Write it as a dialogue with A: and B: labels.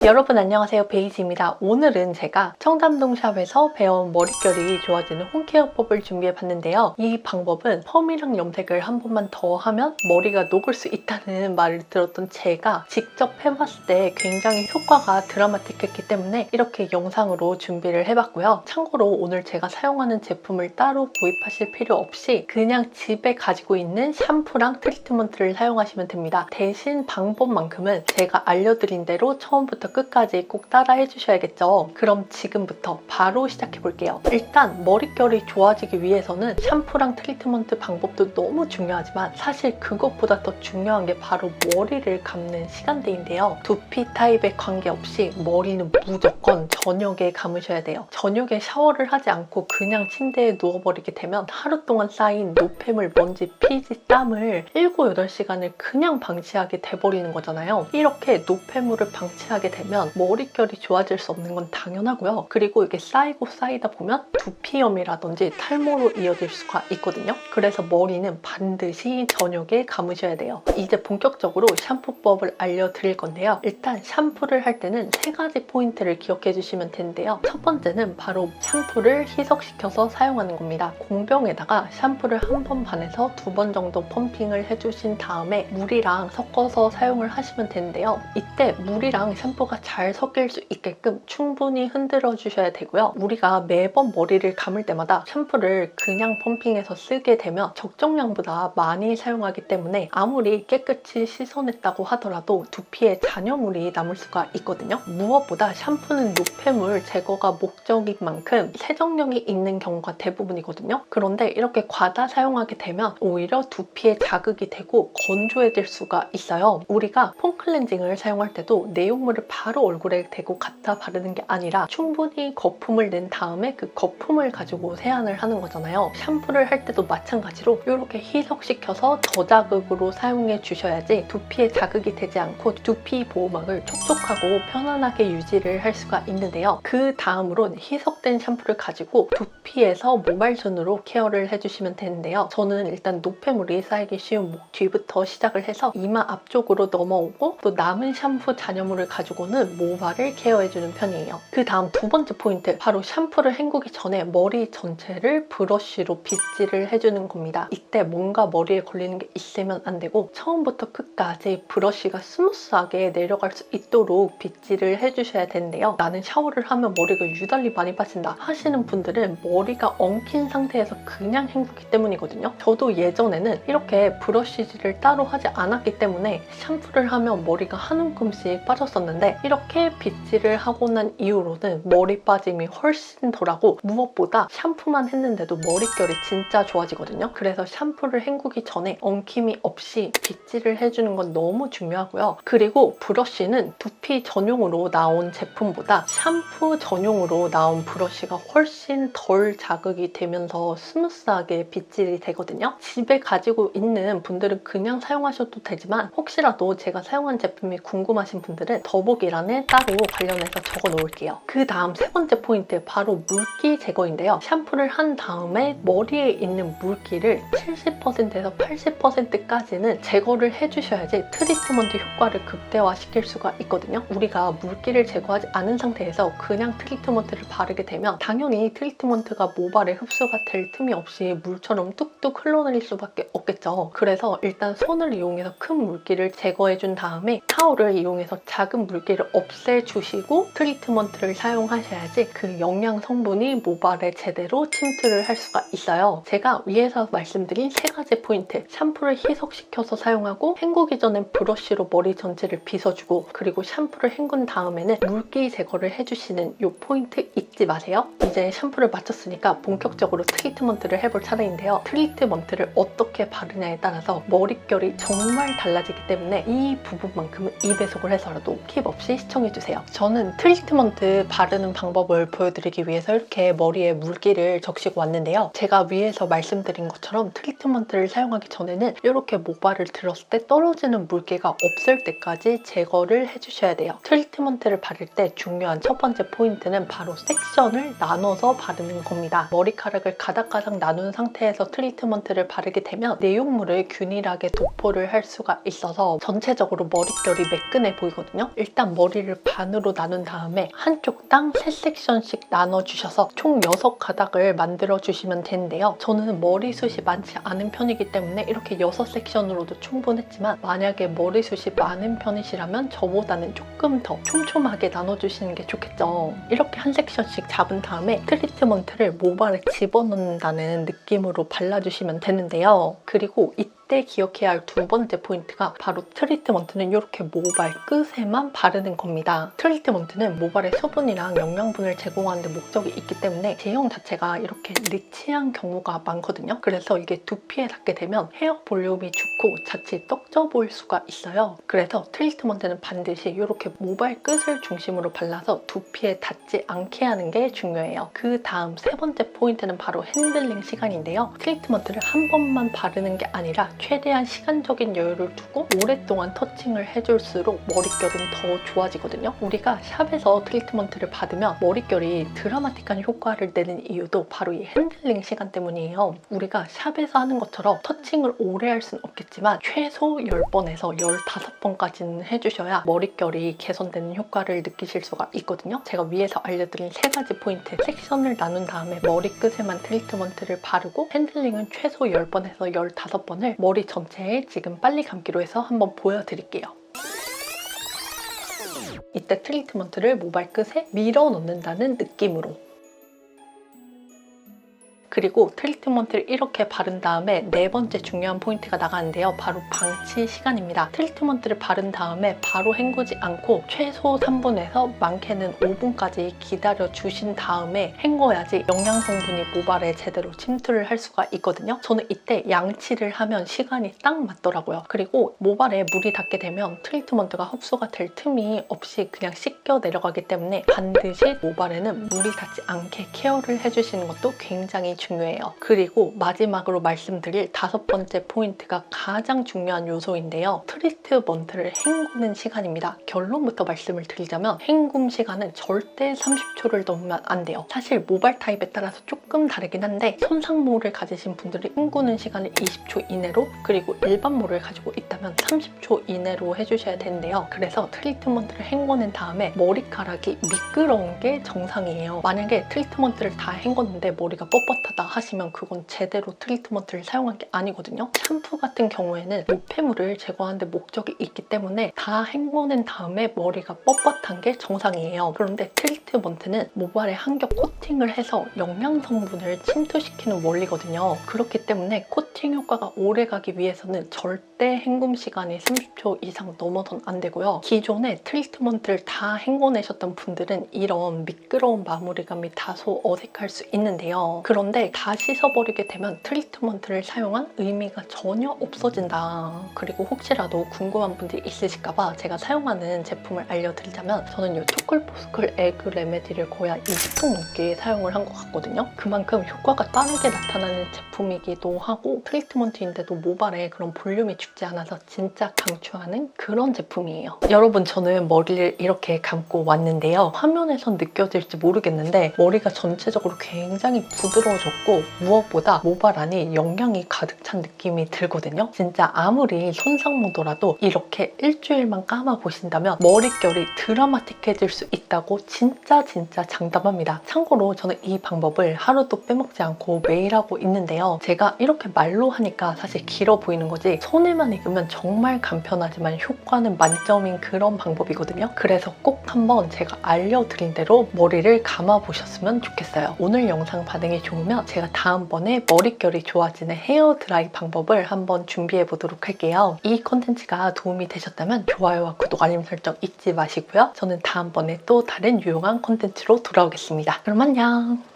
A: 여러분 안녕하세요, 베이지입니다. 오늘은 제가 청담동 샵에서 배운 머릿결이 좋아지는 홈케어법을 준비해봤는데요. 이 방법은 펌이랑 염색을 한 번만 더 하면 머리가 녹을 수 있다는 말을 들었던 제가 직접 해봤을 때 굉장히 효과가 드라마틱했기 때문에 이렇게 영상으로 준비를 해봤고요. 참고로 오늘 제가 사용하는 제품을 따로 구입하실 필요 없이 그냥 집에 가지고 있는 샴푸랑 트리트먼트를 사용하시면 됩니다. 대신 방법만큼은 제가 알려드린 대로 처음부터 끝까지 꼭 따라 해주셔야겠죠. 그럼 지금부터 바로 시작해 볼게요. 일단 머릿결이 좋아지기 위해서는 샴푸랑 트리트먼트 방법도 너무 중요하지만 사실 그것보다 더 중요한 게 바로 머리를 감는 시간대인데요. 두피 타입에 관계없이 머리는 무조건 저녁에 감으셔야 돼요. 저녁에 샤워를 하지 않고 그냥 침대에 누워버리게 되면 하루 동안 쌓인 노폐물, 먼지, 피지, 땀을 7, 8시간을 그냥 방치하게 돼버리는 거잖아요. 이렇게 노폐물을 방치하게 되면 머릿결이 좋아질 수 없는 건 당연하고요. 그리고 이게 쌓이고 쌓이다 보면 두피염이라든지 탈모로 이어질 수가 있거든요. 그래서 머리는 반드시 저녁에 감으셔야 돼요. 이제 본격적으로 샴푸법을 알려드릴 건데요. 일단 샴푸를 할 때는 3가지 포인트를 기억해 주시면 되는데요. 첫 번째는 바로 샴푸를 희석시켜서 사용하는 겁니다. 공병에다가 샴푸를 1번 반에서 2번 정도 펌핑을 해주신 다음에 물이랑 섞어서 사용을 하시면 되는데요. 이때 물이랑 샴푸가 잘 섞일 수 있게끔 충분히 흔들어 주셔야 되고요. 우리가 매번 머리를 감을 때마다 샴푸를 그냥 펌핑해서 쓰게 되면 적정량보다 많이 사용하기 때문에 아무리 깨끗이 씻어냈다고 하더라도 두피에 잔여물이 남을 수가 있거든요. 무엇보다 샴푸는 노폐물 제거가 목적인 만큼 세정력이 있는 경우가 대부분이거든요. 그런데 이렇게 과다 사용하게 되면 오히려 두피에 자극이 되고 건조해질 수가 있어요. 우리가 폼 클렌징을 사용할 때도 내용물을 바로 얼굴에 대고 갖다 바르는 게 아니라 충분히 거품을 낸 다음에 그 거품을 가지고 세안을 하는 거잖아요. 샴푸를 할 때도 마찬가지로 이렇게 희석시켜서 저자극으로 사용해 주셔야지 두피에 자극이 되지 않고 두피 보호막을 촉촉하고 편안하게 유지를 할 수가 있는데요. 그 다음으로는 희석된 샴푸를 가지고 두피에서 모발선으로 케어를 해주시면 되는데요. 저는 일단 노폐물이 쌓이기 쉬운 목 뒤부터 시작을 해서 이마 앞쪽으로 넘어오고 또 남은 샴푸 잔여물을 가지고는 모발을 케어해주는 편이에요. 그 다음 두 번째 포인트, 바로 샴푸를 헹구기 전에 머리 전체를 브러쉬로 빗질을 해주는 겁니다. 이때 뭔가 머리에 걸리는 게 있으면 안 되고 처음부터 끝까지 브러쉬가 스무스하게 내려갈 수 있도록 빗질을 해주셔야 되는데요. 나는 샤워를 하면 머리가 유달리 많이 빠진다 하시는 분들은 머리가 엉킨 상태에서 그냥 헹구기 때문이거든요. 저도 예전에는 이렇게 브러쉬질을 따로 하지 않았기 때문에 샴푸를 하면 머리가 한 움큼씩 빠졌었는데 이렇게 빗질을 하고 난 이후로는 머리 빠짐이 훨씬 덜하고 무엇보다 샴푸만 했는데도 머릿결이 진짜 좋아지거든요. 그래서 샴푸를 헹구기 전에 엉킴이 없이 빗질을 해주는 건 너무 중요하고요. 그리고 브러쉬는 두피 전용으로 나온 제품보다 샴푸 전용으로 나온 브러쉬가 훨씬 덜 자극이 되면서 스무스하게 빗질이 되거든요. 집에 가지고 있는 분들은 그냥 사용하셔도 되지만 혹시라도 제가 사용한 제품이 궁금하신 분들은 더보기란에 따로 관련해서 적어 놓을게요. 그 다음 세 번째 포인트, 바로 물기 제거인데요. 샴푸를 한 다음에 머리에 있는 물기를 70%에서 80%까지는 제거를 해주셔야지 트리트먼트 효과를 극대화시킬 수가 있거든요. 우리가 물기를 제거하지 않은 상태에서 그냥 트리트먼트를 바르게 되면 당연히 트리트먼트가 모발에 흡수가 될 틈이 없이 물처럼 뚝뚝 흘러내릴 수밖에 없겠죠. 그래서 일단 손을 이용해서 큰 물기를 제거해준 다음에 타올을 이용해서 작은 물기를 없애주시고 트리트먼트를 사용하셔야지 그 영양 성분이 모발에 제대로 침투를 할 수가 있어요. 제가 위에서 말씀드린 3가지 포인트, 샴푸를 희석시켜서 사용하고 헹구기 전엔 브러쉬로 머리 전체를 빗어주고 그리고 샴푸를 헹군 다음에는 물기 제거를 해주시는 이 포인트 잊지 마세요. 이제 샴푸를 마쳤으니까 본격적으로 트리트먼트를 해볼 차례인데요. 트리트먼트를 어떻게 바르냐에 따라서 머릿결이 정말 달라지기 때문에 이 부분만큼은 2배속을 해서라도 킵 없이 시청해주세요. 저는 트리트먼트 바르는 방법을 보여드리기 위해서 이렇게 머리에 물기를 적시고 왔는데요. 제가 위에서 말씀드린 것처럼 트리트먼트를 사용하기 전에는 이렇게 모발을 들었을 때 떨어지는 물기가 없을 때까지 제거를 해주셔야 돼요. 트리트먼트를 바를 때 중요한 첫 번째 포인트는 바로 섹션을 나눠서 바르는 겁니다. 머리카락을 가닥가닥 나눈 상태에서 트리트먼트를 바르게 되면 내용물을 균일하게 도포를 할 수가 있어서 전체적으로 머릿결이 매끈해 보이거든요. 일단 최대한 머리를 반으로 나눈 다음에 한쪽당 3섹션씩 나눠주셔서 총 6가닥을 만들어주시면 되는데요. 저는 머리숱이 많지 않은 편이기 때문에 이렇게 6섹션으로도 충분했지만 만약에 머리숱이 많은 편이시라면 저보다는 조금 더 촘촘하게 나눠주시는 게 좋겠죠. 이렇게 한 섹션씩 잡은 다음에 트리트먼트를 모발에 집어넣는다는 느낌으로 발라주시면 되는데요. 그리고 이때 기억해야 할 두 번째 포인트가 바로 트리트먼트는 이렇게 모발 끝에만 바르는 겁니다. 트리트먼트는 모발에 수분이랑 영양분을 제공하는 데 목적이 있기 때문에 제형 자체가 이렇게 리치한 경우가 많거든요. 그래서 이게 두피에 닿게 되면 헤어 볼륨이 죽고 자칫 떡져 보일 수가 있어요. 그래서 트리트먼트는 반드시 이렇게 모발 끝을 중심으로 발라서 두피에 닿지 않게 하는 게 중요해요. 그 다음 세 번째 포인트는 바로 핸들링 시간인데요. 트리트먼트를 한 번만 바르는 게 아니라 최대한 시간적인 여유를 두고 오랫동안 터칭을 해줄수록 머릿결은 더 좋아지거든요. 우리가 샵에서 트리트먼트를 받으면 머릿결이 드라마틱한 효과를 내는 이유도 바로 이 핸들링 시간 때문이에요. 우리가 샵에서 하는 것처럼 터칭을 오래 할 수는 없겠지만 최소 10번에서 15번까지는 해주셔야 머릿결이 개선되는 효과를 느끼실 수가 있거든요. 제가 위에서 알려드린 3가지 포인트, 섹션을 나눈 다음에 머리끝에만 트리트먼트를 바르고 핸들링은 최소 10번에서 15번을 머리 전체에 지금 빨리 감기로 해서 한번 보여드릴게요. 이때 트리트먼트를 모발 끝에 밀어 넣는다는 느낌으로, 그리고 트리트먼트를 이렇게 바른 다음에 네 번째 중요한 포인트가 나가는데요. 바로 방치 시간입니다. 트리트먼트를 바른 다음에 바로 헹구지 않고 최소 3분에서 많게는 5분까지 기다려 주신 다음에 헹궈야지 영양 성분이 모발에 제대로 침투를 할 수가 있거든요. 저는 이때 양치를 하면 시간이 딱 맞더라고요. 그리고 모발에 물이 닿게 되면 트리트먼트가 흡수가 될 틈이 없이 그냥 씻겨 내려가기 때문에 반드시 모발에는 물이 닿지 않게 케어를 해주시는 것도 굉장히 중요해요. 그리고 마지막으로 말씀드릴 5번째 포인트가 가장 중요한 요소인데요. 트리트먼트를 헹구는 시간입니다. 결론부터 말씀을 드리자면 헹굼 시간은 절대 30초를 넘으면 안 돼요. 사실 모발 타입에 따라서 조금 다르긴 한데 손상모를 가지신 분들은 헹구는 시간을 20초 이내로, 그리고 일반 모를 가지고 있다면 30초 이내로 해주셔야 되는데요. 그래서 트리트먼트를 헹궈낸 다음에 머리카락이 미끄러운 게 정상이에요. 만약에 트리트먼트를 다 헹궜는데 머리가 뻣뻣하다 하시면 그건 제대로 트리트먼트를 사용한 게 아니거든요. 샴푸 같은 경우에는 노폐물을 제거하는 데 목적이 있기 때문에 다 헹궈낸 다음에 머리가 뻣뻣한 게 정상이에요. 그런데 트리트먼트는 모발에 한 겹 코팅을 해서 영양 성분을 침투시키는 원리거든요. 그렇기 때문에 코팅 효과가 오래 가기 위해서는 절대 헹굼 시간이 30초 이상 넘어선 안 되고요. 기존에 트리트먼트를 다 헹궈내셨던 분들은 이런 미끄러운 마무리감이 다소 어색할 수 있는데요. 그런데 다 씻어버리게 되면 트리트먼트를 사용한 의미가 전혀 없어진다. 그리고 혹시라도 궁금한 분들이 있으실까봐 제가 사용하는 제품을 알려드리자면, 저는 이 초콜포스쿨 에그 레메디를 거의 한 20분 넘게 사용을 한 것 같거든요. 그만큼 효과가 빠르게 나타나는 제품이기도 하고 트리트먼트인데도 모발에 그런 볼륨이 죽지 않아서 진짜 강추하는 그런 제품이에요. 여러분, 저는 머리를 이렇게 감고 왔는데요. 화면에선 느껴질지 모르겠는데 머리가 전체적으로 굉장히 부드러워졌고 무엇보다 모발 안에 영양이 가득 찬 느낌이 들거든요. 진짜 아무리 손상모더라도 이렇게 일주일만 감아 보신다면 머릿결이 드라마틱해질 수 있다고 진짜 장담합니다. 참고로 저는 이 방법을 하루도 빼먹지 않고 매일 하고 있는데요. 제가 이렇게 말로 하니까 사실 길어 보이는 거지 손에만 익으면 정말 간편하지만 효과는 만점인 그런 방법이거든요. 그래서 꼭 한번 제가 알려드린 대로 머리를 감아 보셨으면 좋겠어요. 오늘 영상 반응이 좋으면 제가 다음번에 머릿결이 좋아지는 헤어 드라이 방법을 한번 준비해 보도록 할게요. 이 컨텐츠가 도움이 되셨다면 좋아요와 구독, 알림 설정 잊지 마시고요. 저는 다음번에 또 다른 유용한 컨텐츠로 돌아오겠습니다. 그럼 안녕!